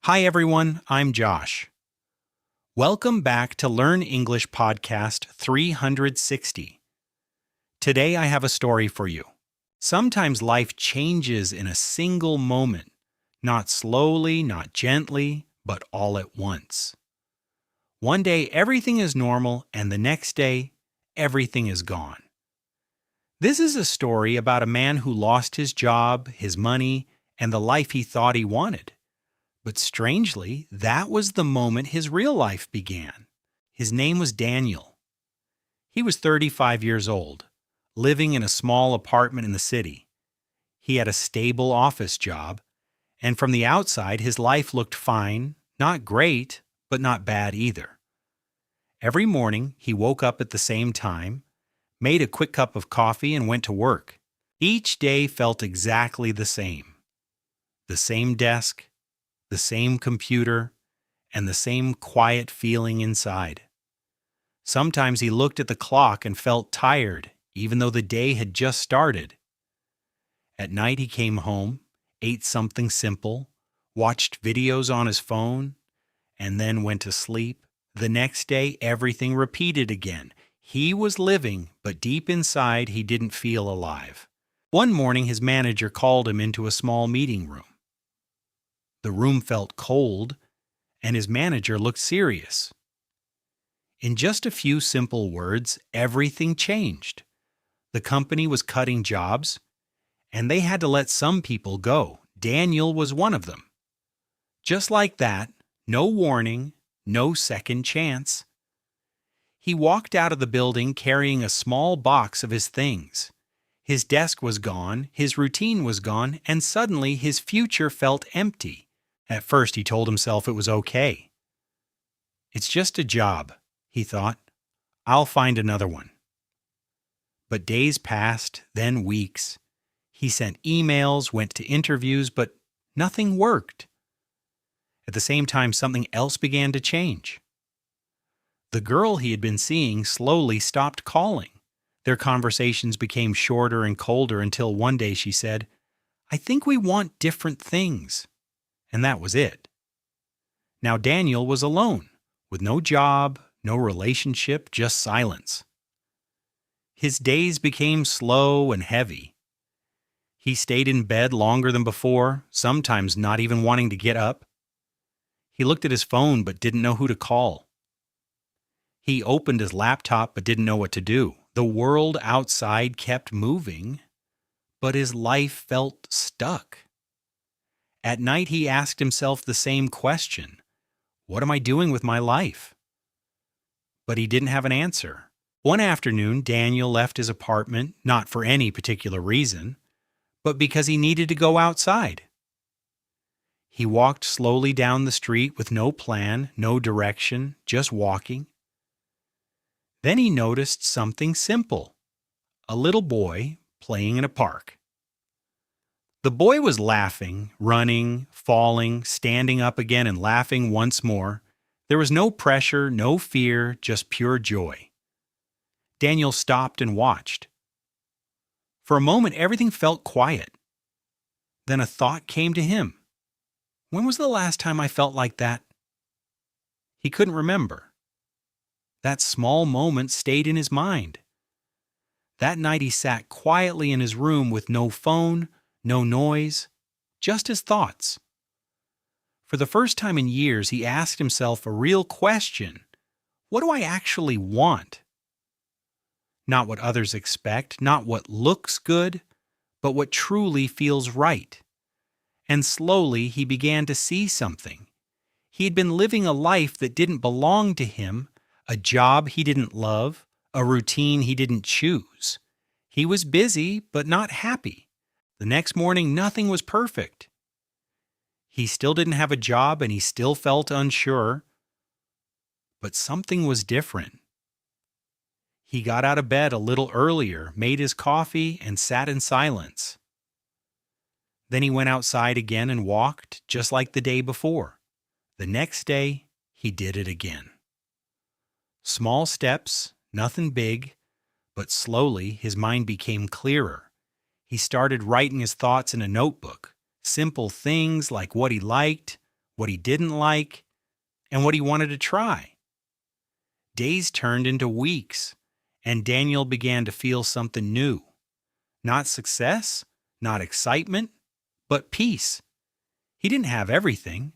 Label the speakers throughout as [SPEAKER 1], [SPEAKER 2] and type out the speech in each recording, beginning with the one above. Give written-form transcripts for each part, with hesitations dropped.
[SPEAKER 1] Hi everyone, I'm Josh. Welcome back to Learn English Podcast 360. Today I have a story for you. Sometimes life changes in a single moment, not slowly, not gently, but all at once. One day everything is normal, and the next day everything is gone. This is a story about a man who lost his job, his money, and the life he thought he wanted. But strangely, that was the moment his real life began. His name was Daniel. He was 35 years old, living in a small apartment in the city. He had a stable office job, and from the outside his life looked fine, not great, but not bad either. Every morning he woke up at the same time, made a quick cup of coffee, and went to work. Each day felt exactly the same. The same desk, the same computer, and the same quiet feeling inside. Sometimes he looked at the clock and felt tired, even though the day had just started. At night he came home, ate something simple, watched videos on his phone, and then went to sleep. The next day everything repeated again. He was living, but deep inside he didn't feel alive. One morning his manager called him into a small meeting room. The room felt cold, and his manager looked serious. In just a few simple words, everything changed. The company was cutting jobs, and they had to let some people go. Daniel was one of them. Just like that, no warning, no second chance. He walked out of the building carrying a small box of his things. His desk was gone, his routine was gone, and suddenly his future felt empty. At first he told himself it was okay. It's just a job, he thought. I'll find another one. But days passed, then weeks. He sent emails, went to interviews, but nothing worked. At the same time, something else began to change. The girl he had been seeing slowly stopped calling. Their conversations became shorter and colder until one day she said, "I think we want different things." And that was it. Now Daniel was alone, with no job, no relationship, just silence. His days became slow and heavy. He stayed in bed longer than before, sometimes not even wanting to get up. He looked at his phone but didn't know who to call. He opened his laptop but didn't know what to do. The world outside kept moving, but his life felt stuck. At night he asked himself the same question. What am I doing with my life? But he didn't have an answer. One afternoon, Daniel left his apartment, not for any particular reason, but because he needed to go outside. He walked slowly down the street with no plan, no direction, just walking. Then he noticed something simple. A little boy playing in a park. The boy was laughing, running, falling, standing up again and laughing once more. There was no pressure, no fear, just pure joy. Daniel stopped and watched. For a moment, everything felt quiet. Then a thought came to him. When was the last time I felt like that? He couldn't remember. That small moment stayed in his mind. That night he sat quietly in his room with no phone, no noise, just his thoughts. For the first time in years, he asked himself a real question. What do I actually want? Not what others expect, not what looks good, but what truly feels right. And slowly he began to see something. He had been living a life that didn't belong to him, a job he didn't love, a routine he didn't choose. He was busy, but not happy. The next morning, nothing was perfect. He still didn't have a job and he still felt unsure. But something was different. He got out of bed a little earlier, made his coffee, and sat in silence. Then he went outside again and walked, just like the day before. The next day, he did it again. Small steps, nothing big, but slowly his mind became clearer. He started writing his thoughts in a notebook. Simple things like what he liked, what he didn't like, and what he wanted to try. Days turned into weeks, and Daniel began to feel something new. Not success, not excitement, but peace. He didn't have everything,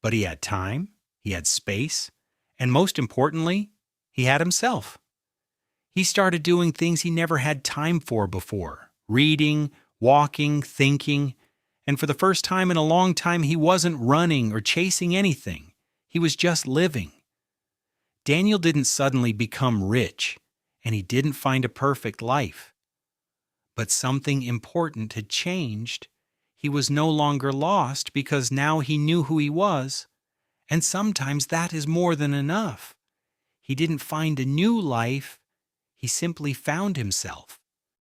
[SPEAKER 1] but he had time, he had space, and most importantly, he had himself. He started doing things he never had time for before, reading, walking, thinking, and for the first time in a long time, he wasn't running or chasing anything. He was just living. Daniel didn't suddenly become rich, and he didn't find a perfect life. But something important had changed. He was no longer lost because now he knew who he was, and sometimes that is more than enough. He didn't find a new life, he simply found himself.